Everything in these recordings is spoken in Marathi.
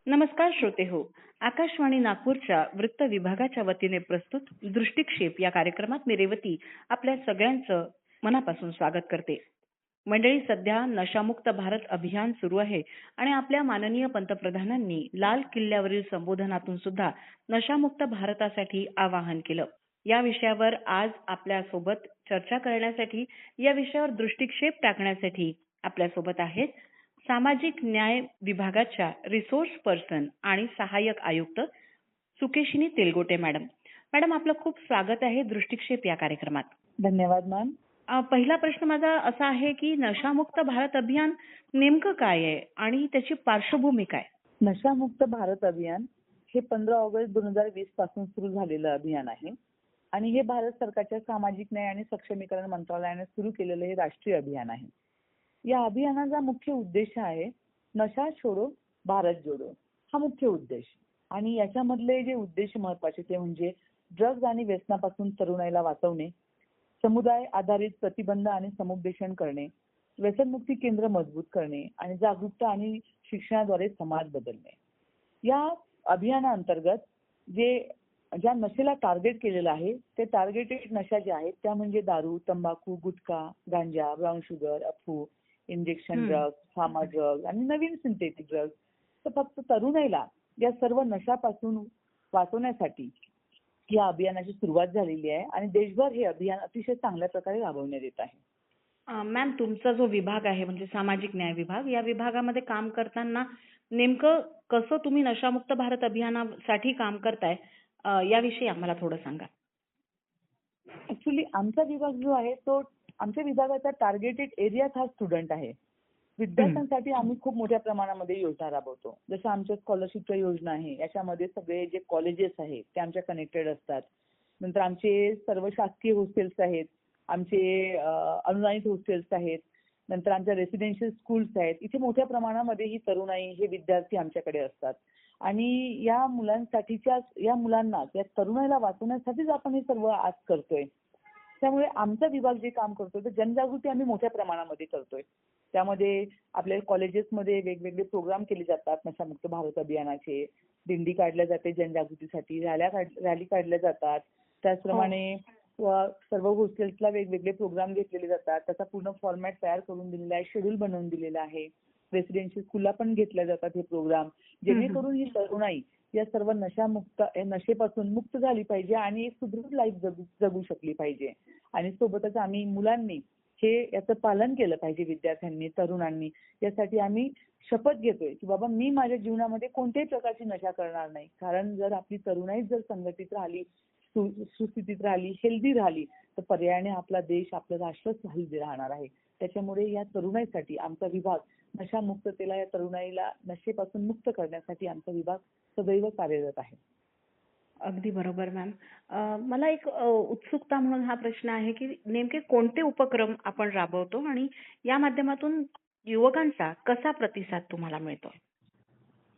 नमस्कार श्रोते हो, आकाशवाणी नागपूरच्या वृत्त विभागाच्या वतीने प्रस्तुत दृष्टिक्षेप या कार्यक्रमात मी रेवती आपल्या सगळ्यांचं मनापासून स्वागत करते. मंडळी, सध्या नशामुक्त भारत अभियान सुरू आहे आणि आपल्या माननीय पंतप्रधानांनी लाल किल्ल्यावरील संबोधनातून सुद्धा नशामुक्त भारतासाठी आवाहन केलं. या विषयावर आज आपल्यासोबत चर्चा करण्यासाठी, या विषयावर दृष्टिक्षेप टाकण्यासाठी आपल्यासोबत आहेत सामाजिक न्याय विभागाच्या रिसोर्स पर्सन आणि सहाय्यक आयुक्त सुकेशिनी तेलगोटे मॅडम. मॅडम, आपलं खूप स्वागत आहे दृष्टिक्षेप या कार्यक्रमात. धन्यवाद मॅम. पहिला प्रश्न माझा असा आहे की नशामुक्त भारत अभियान नेमकं काय आहे आणि त्याची पार्श्वभूमी काय? नशामुक्त भारत अभियान हे 15 ऑगस्ट 2020 पासून सुरू झालेलं अभियान आहे आणि हे भारत सरकारच्या सामाजिक न्याय आणि सक्षमीकरण मंत्रालयाने सुरू केलेलं हे राष्ट्रीय अभियान आहे. या अभियानाचा मुख्य उद्देश आहे नशा छोडो भारत जोडो, हा मुख्य उद्देश. आणि याच्यामधले जे उद्देश महत्वाचे ते म्हणजे ड्रग्ज आणि व्यसनापासून तरुणाईला वाचवणे, समुदाय आधारित प्रतिबंध आणि समुपदेशन करणे, व्यसनमुक्ती केंद्र मजबूत करणे आणि जागरूकता आणि शिक्षणाद्वारे समाज बदलणे. या अभियानाअंतर्गत ज्या नशेला टार्गेट केलेलं आहे ते टार्गेटेड नशा ज्या आहेत त्या म्हणजे दारू, तंबाखू, गुटखा, गांजा, ब्राऊन शुगर, अफू, इंजेक्शन ड्रग्ज, फार्मा ड्रग्ज आणि नवीन सिंथेटिक ड्रग्ज. तर फक्त तरुणाईला या सर्व नशापासून वाचवण्यासाठी या अभियानाची सुरुवात झालेली आहे आणि देशभर हे अभियान अतिशय चांगल्या प्रकारे राबवण्यात येत आहे. मॅम, तुमचा जो विभाग आहे म्हणजे सामाजिक न्याय विभाग, या विभागामध्ये काम करताना नेमकं कसं तुम्ही नशामुक्त भारत अभियानासाठी काम करताय याविषयी आम्हाला थोडं सांगा. ऍक्च्युली आमचा विभाग जो आहे तो आमच्या विभागाचा टार्गेटेड एरिया हा स्टुडंट आहे. विद्यार्थ्यांसाठी आम्ही खूप मोठ्या प्रमाणामध्ये योजना राबवतो. जसं आमच्या स्कॉलरशिपच्या योजना आहे, याच्यामध्ये सगळे जे कॉलेजेस आहेत ते आमच्या कनेक्टेड असतात. नंतर आमचे सर्व शासकीय हॉस्टेल्स आहेत, आमचे अनुदानित हॉस्टेल्स आहेत, नंतर आमच्या रेसिडेन्शियल स्कूल्स आहेत. इथे मोठ्या प्रमाणामध्ये ही तरुणाई, हे विद्यार्थी आमच्याकडे असतात आणि या मुलांना या तरुणाईला वाचवण्यासाठीच आपण हे सर्व आज करतोय. त्यामुळे आमचा विभाग जे काम करतोय तर जनजागृती आम्ही मोठ्या प्रमाणामध्ये करतोय. त्यामध्ये आपल्या कॉलेजेसमध्ये वेगवेगळे प्रोग्राम केले जातात नशामुक्त भारत अभियानाचे. दिंडी काढल्या जाते जनजागृतीसाठी, रॅली काढल्या जातात. त्याचप्रमाणे सर्व हॉस्टेल्सला वेगवेगळे प्रोग्राम घेतलेले जातात. त्याचा पूर्ण फॉर्मॅट तयार करून दिलेला आहे, शेड्यूल बनवून दिलेला आहे. रेसिडेन्शियल स्कूलला पण घेतल्या जातात हे प्रोग्राम, जेणेकरून ही तरुणाई या सर्व नशेपासून मुक्त झाली पाहिजे आणि एक सुदृढ लाईफ जगू शकली पाहिजे. आणि सोबतच आम्ही मुलांनी याचं पालन केलं पाहिजे, विद्यार्थ्यांनी, तरुणांनी. यासाठी आम्ही शपथ घेतोय की बाबा मी माझ्या जीवनामध्ये कोणत्याही प्रकारची नशा करणार नाही. कारण जर आपली तरुणाई जर संघटित राहिली, सुस्थितीत राहिली, हेल्दी राहिली तर पर्यायाने आपला देश, आपलं राष्ट्रच हेल्दी राहणार आहे. त्याच्यामुळे या तरुणाईसाठी आमचा विभाग नशामुक्ततेला, या तरुणाईला नशेपासून मुक्त करण्यासाठी आमचा विभाग सदैव कार्यरत आहे. अगदी बरोबर मॅम. मला एक उत्सुकता म्हणून हा प्रश्न आहे की नेमके कोणते उपक्रम आपण राबवतो आणि या माध्यमातून युवकांचा कसा प्रतिसाद तुम्हाला मिळतो?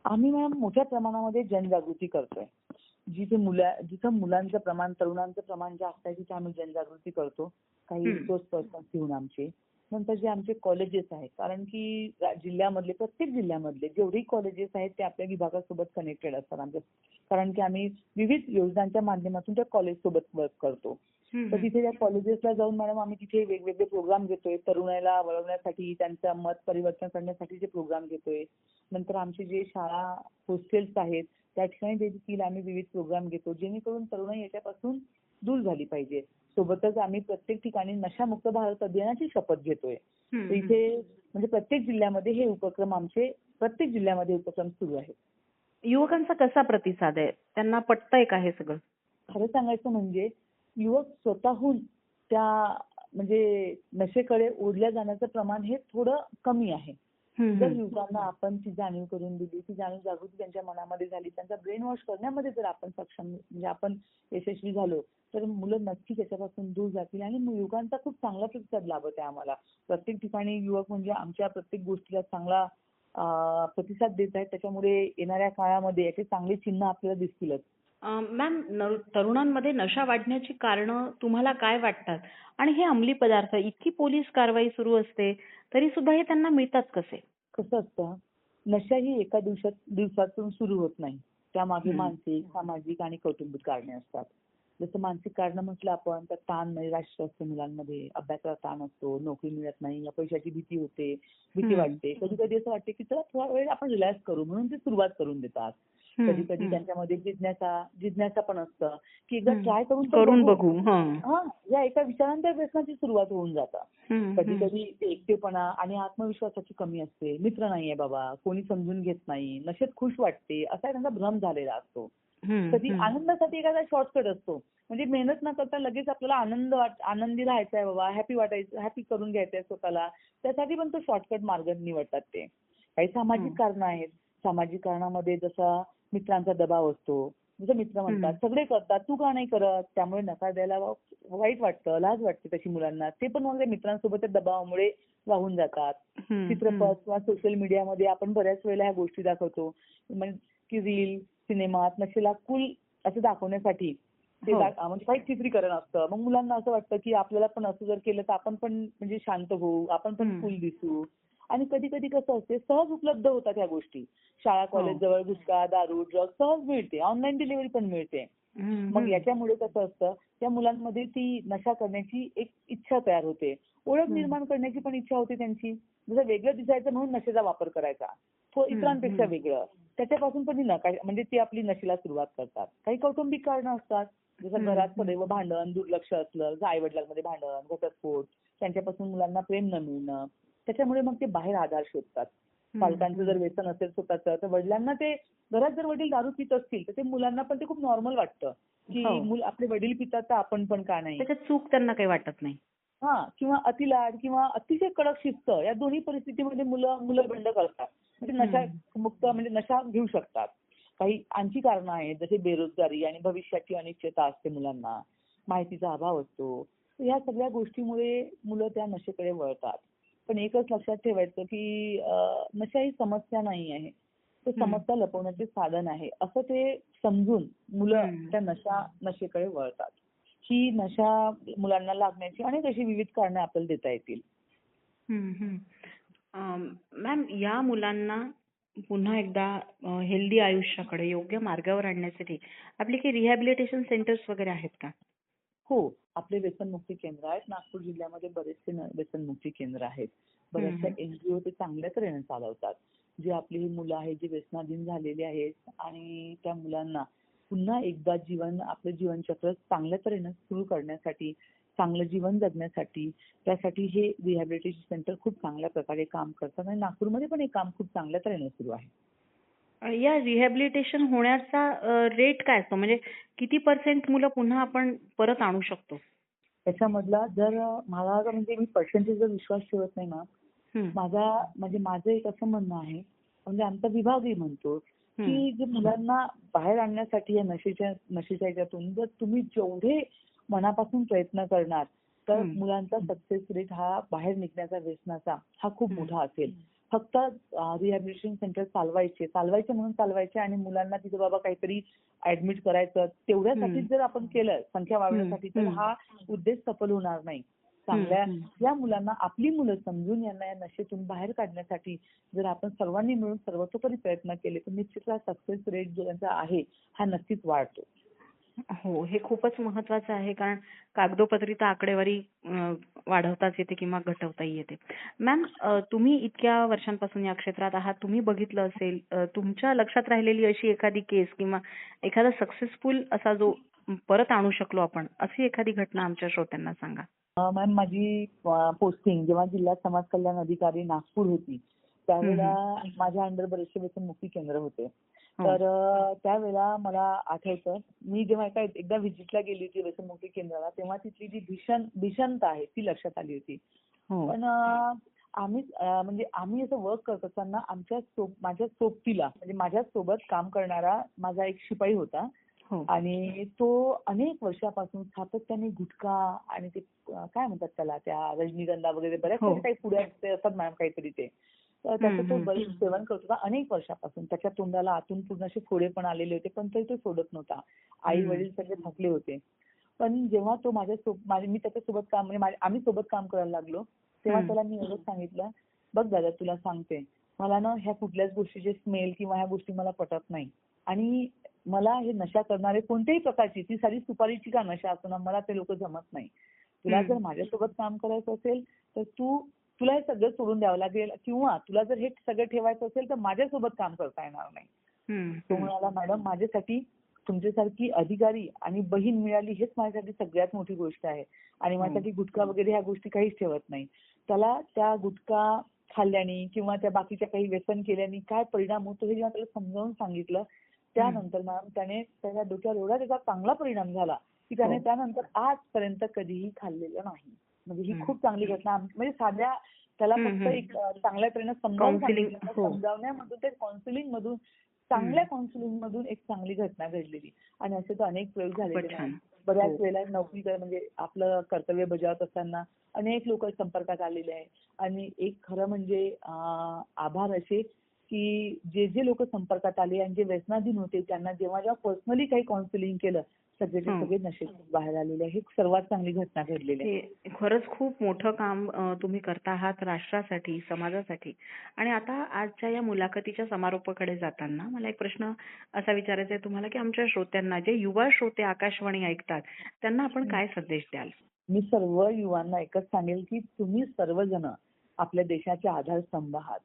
आम्ही मॅम मोठ्या प्रमाणामध्ये जनजागृती करतोय. जिथं मुलांचं प्रमाण, तरुणांचं प्रमाण जास्त आहे तिथे आम्ही जनजागृती करतो. काही रिसोर्स पर्सन घेऊन आमचे. नंतर जे आमचे कॉलेजेस आहेत, कारण की जिल्ह्यामधले, प्रत्येक जिल्ह्यामधले जेवढी कॉलेजेस आहेत ते आपल्या विभागासोबत कनेक्टेड असतात आमच्या, कारण की आम्ही विविध योजनांच्या माध्यमातून त्या कॉलेज सोबत वर्क करतो. तर तिथे त्या कॉलेजेसला जाऊन मॅडम आम्ही तिथे वेगवेगळे प्रोग्राम घेतोय. तरुणाईला वळवण्यासाठी, त्यांचं मत परिवर्तन करण्यासाठीचे प्रोग्राम घेतोय. नंतर आमचे जे शाळा, हॉस्टेल्स आहेत त्या ठिकाणी देखील आम्ही विविध प्रोग्राम घेतो, जेणेकरून तरुणाई याच्यापासून दूर झाली पाहिजे. सोबतच आम्ही प्रत्येक ठिकाणी नशामुक्त भारत अभियानाची शपथ घेतोय. इथे म्हणजे प्रत्येक जिल्ह्यामध्ये हे उपक्रम सुरू आहेत. युवकांचा कसा प्रतिसाद आहे? त्यांना पटतंय का हे सगळं? खरं सांगायचं म्हणजे युवक स्वतःहून त्या म्हणजे नशेकडे ओढल्या जाण्याचं प्रमाण हे थोडं कमी आहे. जर युवकांना आपण ती जाणीव करून दिली, ती जागृती त्यांच्या मनामध्ये झाली, त्यांचा ब्रेन वॉश करण्यामध्ये जर आपण सक्षम म्हणजे आपण यशस्वी झालो तर मुलं नक्की त्याच्यापासून दूर जातील आणि युवकांचा खूप चांगला प्रतिसाद लाभत आहे आम्हाला. प्रत्येक ठिकाणी युवक म्हणजे आमच्या प्रत्येक गोष्टीला चांगला प्रतिसाद देत आहेत. त्याच्यामुळे येणाऱ्या काळामध्ये याचे चांगले चिन्ह आपल्याला दिसतीलच. मॅम, तरुणांमध्ये नशा वाढण्याची कारणं तुम्हाला काय वाटतात? आणि हे अंमली पदार्थ इतकी पोलीस कारवाई सुरू असते, तरी सुद्धा हे त्यांना मिळतात कसे? कसं असतं, नशा ही एका दिवसातून सुरू होत नाही. त्यामागे हं. मानसिक, सामाजिक आणि कौटुंबिक कारणे असतात. जसं मानसिक कारणं म्हटलं आपण तर ताण नैराश्य असते मुलांमध्ये, अभ्यासाचा ताण असतो, नोकरी मिळत नाही, या पैशाची भीती होते, भीती हं. वाटते. कधी-कधी असं वाटते की चला थोडा वेळ आपण रिलॅक्स करू म्हणून ते सुरुवात करून देतात. हं, कधी-कधी हं, त्यांच्यामध्ये जिज्ञासा पण असतं, की एकदा हं. ट्राय करून तर करून बघू. बघू. हां. हां, या एका विचाराने त्या व्यसनाची सुरुवात होऊन जातं. हं, हं. कधी-कधी ते एकटेपणा आणि आत्मविश्वासाची कमी असते. मित्र नाहीये बाबा, कोणी समजून घेत नाही, नशेत खुश वाटते, असा त्यांचा भ्रम झालेला असतो. हं, कधी हं. आनंदासाठी एखादा शॉर्टकट असतो. म्हणजे मेहनत न करता लगेच आपल्याला आनंदी राहायचा आहे बाबा, हॅपी करून घ्यायचंय स्वतःला. त्यासाठी पण तो शॉर्टकट मार्ग निवडतात ते. काही सामाजिक हं. कारणं आहेत. सामाजिक कारणामध्ये जसा मित्रांचा दबाव असतो. जसं मित्र म्हणतात, हं. "सगळे करतात, तू का नाही करत?" त्यामुळे नकार द्यायला वाईट वाटतं, लाज वाटते तशी मुलांना. ते पण मग त्या मित्रांसोबत त्या दबावामुळे वाहून जातात. हं, हं. चित्रपट किंवा सोशल मीडियामध्ये आपण बऱ्याच वेळेला ह्या गोष्टी दाखवतो. म्हणजे की रील, सिनेमात नशेला कूल असं दाखवण्यासाठी ते हो. म्हणजे काही चित्रीकरण असतं. मग मुलांना असं वाटतं की आपल्याला पण असं जर केलं तर आपण पण म्हणजे शांत होऊ, आपण पण हं. कूल दिसू. आणि कधी-कधी कसं असते सहज उपलब्ध होतात ह्या गोष्टी. शाळा, हो. कॉलेज जवळ गुटखा, दारू, ड्रग्ज सहज मिळते. ऑनलाईन डिलिव्हरी पण मिळते. हं, मग हं. याच्यामुळे कसं असतं, त्या मुलांमध्ये ती नशा करण्याची एक इच्छा तयार होते. ओळख हं. निर्माण करण्याची पण इच्छा होते त्यांची. जसं वेगळं दिसायचं म्हणून नशेचा वापर करायचा. तो हं, इतरांपेक्षा हं. वेगळं. त्याच्यापासून पण ती म्हणजे ती आपली नशेला सुरुवात करतात. काही कौटुंबिक कारणं असतात. जसं हं, घरात हं. सदैव भांडण, दुर्लक्ष असलं, आई-वडिलांमध्ये भांडण, घटस्फोट, त्यांच्यापासून मुलांना प्रेम न मिळणं. त्याच्यामुळे मग ते बाहेर आधार शोधतात. हं, पालकांचं हं. जर व्यसन असेल स्वतःचं, तर वडिलांना ते घरात जर वडील दारू पित असतील, तर ते मुलांना पण ते खूप नॉर्मल वाटतं, हो. की आपले वडील पितात तर आपण पण का नाही? त्याच्यात चूक त्यांना काही वाटत नाही. हां, किंवा अतिलाड किंवा अतिशय कडक शिस्त या दोन्ही परिस्थितीमध्ये मुलं बंड करतात. म्हणजे हं. नशामुक्त म्हणजे नशा घेऊ शकतात. काही आणखी कारणं आहेत, जसे बेरोजगारी आणि भविष्याची अनिश्चितता असते मुलांना, माहितीचा अभाव असतो. तर ह्या सगळ्या गोष्टीमुळे मुलं त्या नशेकडे वळतात. पण एकच लक्षात ठेवायचं, की नशा ही समस्या नाही आहे. तर हं. समस्या लपवण्याचे साधन आहे. असं ते समजून मुलं हं. त्या नशेकडे वळतात. ही नशा मुलांना लागण्याची अनेक अशी विविध कारणं आपल्याला देता येतील. हं, हं. मॅम, या मुलांना पुन्हा एकदा हेल्दी आयुष्याकडे योग्य मार्गावर आणण्यासाठी आपली काही रिहॅबिलिटेशन सेंटर्स वगैरे आहेत का? हो, आपले व्यसनमुक्ती केंद्र आहेत. नागपूर जिल्ह्यामध्ये बरेचसे व्यसनमुक्ती केंद्र आहेत. हं, बऱ्याचशा हं. एनजीओ ते चांगल्या तऱ्हेने चालवतात. जी आपली ही मुलं आहेत, जी व्यसनाधीन झालेली आहेत आणि त्या मुलांना पुन्हा एकदा आपलं जीवनचक्र चांगल्या तऱ्हेने सुरू करण्यासाठी, चांगलं जीवन जगण्यासाठी, त्यासाठी हे रिहॅबिलिटेशन सेंटर खूप चांगल्या प्रकारे काम करतात आणि नागपूरमध्ये पण हे काम खूप चांगल्या तऱ्हेने सुरू आहे. या रिहॅबिलिटेशन होण्याचा रेट काय असतो? म्हणजे किती पर्सेंट मुलं पुन्हा आपण परत आणू शकतो? त्याच्यामधला जर मला जर म्हणजे मी पर्सेंटेजवर विश्वास ठेवत नाही ना, हं, माझं एक असं म्हणणं आहे, म्हणजे आमचा विभागही म्हणतो, हं, की जे मुलांना बाहेर आणण्यासाठी या नशेच्या ह्याच्यातून जर तुम्ही जेवढे मनापासून प्रयत्न करणार, तर हं, मुलांचा सक्सेस रेट हा बाहेर निघण्याचा व्यसनाचा हा खूप हं, मोठा असेल. फक्त रिहॅबिलिटेशन सेंटर चालवायचे म्हणून चालवायचे आणि मुलांना तिथे बाबा काहीतरी ऍडमिट करायचं तेवढ्यासाठीच हं, जर आपण केलं संख्या हं, वाढवण्यासाठी, तर हं, हा उद्देश सफल होणार नाही. हं, चांगल्या हं. या मुलांना आपली मुलं समजून यांना या नशेतून बाहेर काढण्यासाठी जर आपण सर्वांनी मिळून सर्वतोपरी प्रयत्न केले तर निश्चितच सक्सेस रेट जो त्यांचा आहे हा नक्कीच वाढतो. हो, हे खूपच महत्वाचं आहे, कारण कागदोपत्री तर आकडेवारी वाढवताच येते किंवा घटवताही येते. मॅम, तुम्ही इतक्या वर्षांपासून या क्षेत्रात आहात, तुम्ही बघितलं असेल, तुमच्या लक्षात राहिलेली अशी एखादी केस किंवा एखादा सक्सेसफुल असा जो परत आणू शकलो आपण, अशी एखादी घटना आमच्या श्रोत्यांना सांगा. मॅम माझी पोस्टिंग जेव्हा जिल्हा समाज कल्याण अधिकारी नागपूर होती, हं, त्यावेळेला हं. माझ्या अंडर बरेचसे व्यसनमुक्ती केंद्र होते. हो. तर त्यावेळेला मला आठवतं, मी जेव्हा एकदा व्हिजिटला गेली होती व्यसनमुक्ती केंद्राला, तेव्हा तिथली जी भीषणता आहे ती लक्षात आली होती. हो. पण आम्ही असं वर्क करत असताना माझ्या सोबतीला म्हणजे माझ्यासोबत काम करणारा माझा एक शिपाई होता. हो. आणि तो अनेक वर्षापासून सातत्याने गुटखा आणि ते काय म्हणतात त्याला त्या रजनीगंधा वगैरे बऱ्याच हो. काही पुड्या ते असतात मॅम काहीतरी ते. तर त्याचं तो हम्म. बरेच सेवन करत होता अनेक वर्षापासून. त्याच्या तोंडाला आतून पूर्ण असे फोडे पण आलेले होते, पण तरी तो सोडत नव्हता. आई वडील सगळे थकले होते. पण जेव्हा तो मी त्याच्यासोबत काम म्हणजे आम्ही सोबत काम करायला लागलो, तेव्हा त्याला मी एवढंच सांगितलं, "बघ दादा, तुला सांगते, मला ना ह्या कुठल्याच गोष्टीचे स्मेल किंवा ह्या गोष्टी मला पटत नाही. आणि मला हे नशा करणारे कोणत्याही प्रकारची, ती साधी सुपारीची का नशा असो ना, मला ते लोक जमत नाही. तुला जर माझ्यासोबत काम करायचं असेल तर तुला हे सगळं सोडून द्यावं लागेल, किंवा तुला जर हे सगळं ठेवायचं असेल तर माझ्यासोबत काम करता येणार नाही." तो म्हणाला, "मॅडम, माझ्यासाठी तुमच्यासारखी अधिकारी आणि बहीण मिळाली हेच माझ्यासाठी सगळ्यात मोठी गोष्ट आहे. आणि माझ्यासाठी गुटखा वगैरे ह्या गोष्टी काहीच ठेवत नाही." त्याला त्या गुटखा खाल्ल्याने किंवा त्या बाकीच्या काही व्यसन केल्याने काय परिणाम होतो हे जेव्हा त्याला समजावून सांगितलं, त्यानंतर मॅम त्याच्या डोक्यावर एवढा त्याचा चांगला परिणाम झाला की त्याने त्यानंतर आजपर्यंत कधीही खाल्लेलं नाही. म्हणजे ही खूप चांगली घटना. म्हणजे साध्या त्याला फक्त एक चांगल्या तऱ्हेने समजावून काउन्सिलिंग. सांगितलं, हो. समजावण्यामधून, ते काउन्सिलिंग मधून, चांगल्या काउन्सिलिंग मधून एक चांगली घटना घडलेली. आणि असे तर अनेक प्रयोग झालेले खूपच छान. आहेत. बऱ्याच हो. वेळेला नोकरी म्हणजे आपलं कर्तव्य बजावत असताना अनेक लोक संपर्कात आलेले आहेत. आणि एक खरं म्हणजे आभार असे की जे लोक संपर्कात आले आणि जे व्यसनाधीन होते त्यांना जेव्हा पर्सनली काही काउन्सिलिंग केलं, सगळेचे सगळे नशेतून बाहेर आलेले आहे. ही सर्वात चांगली घटना घडलेली आहे. हे खरंच खूप मोठं काम तुम्ही करता आहात राष्ट्रासाठी, समाजासाठी. आणि आता आजच्या या मुलाखतीच्या समारोपाकडे जाताना मला एक प्रश्न असा विचारायचा आहे तुम्हाला, की आमच्या श्रोत्यांना, जे युवा श्रोते आकाशवाणी ऐकतात, त्यांना आपण काय संदेश द्याल? मी सर्व युवांना एकच सांगेल की तुम्ही सर्वजण आपल्या देशाचे आधारस्तंभ आहात.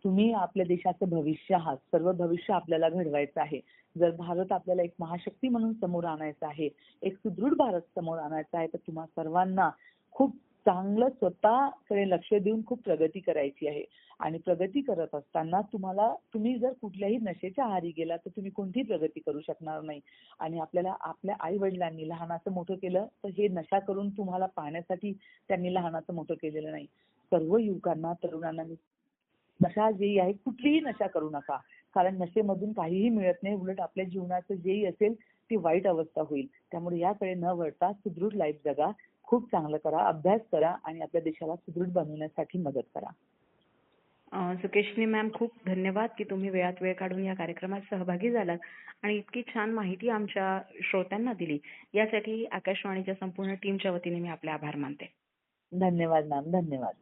तुम्ही आपल्या देशाचं भविष्य आहात. सर्व भविष्य आपल्याला घडवायचं आहे. जर भारत आपल्याला एक महाशक्ती म्हणून समोर आणायचा आहे, एक सुदृढ भारत समोर आणायचा आहे, तर तुम्हा सर्वांना खूप चांगलं स्वतःकडे लक्ष देऊन खूप प्रगती करायची आहे. आणि प्रगती करत असताना तुम्ही जर कुठल्याही नशेच्या आहारी गेला तर तुम्ही कोणतीही प्रगती करू शकणार नाही. आणि आपल्याला आपल्या आई वडिलांनी लहानाचं मोठं केलं, तर हे नशा करून तुम्हाला पाहण्यासाठी त्यांनी लहानाचं मोठं केलेलं नाही. सर्व युवकांना, तरुणांना नशा जेही आहे, कुठलीही नशा करू नका. कारण नशेमधून काहीही मिळत नाही. उलट आपल्या जीवनाचं जेही असेल ती वाईट अवस्था होईल. त्यामुळे याकडे न वळता सुदृढ लाईफ जगा, खूप चांगलं करा, अभ्यास करा आणि आपल्या देशाला सुदृढ बनवण्यासाठी मदत करा. सुकेशनी मॅम, खूप धन्यवाद की तुम्ही वेळात वेळ काढून या कार्यक्रमात सहभागी झालात आणि इतकी छान माहिती आमच्या श्रोत्यांना दिली. यासाठी आकाशवाणीच्या संपूर्ण टीमच्या वतीने मी आपले आभार मानते. धन्यवाद मॅम, धन्यवाद.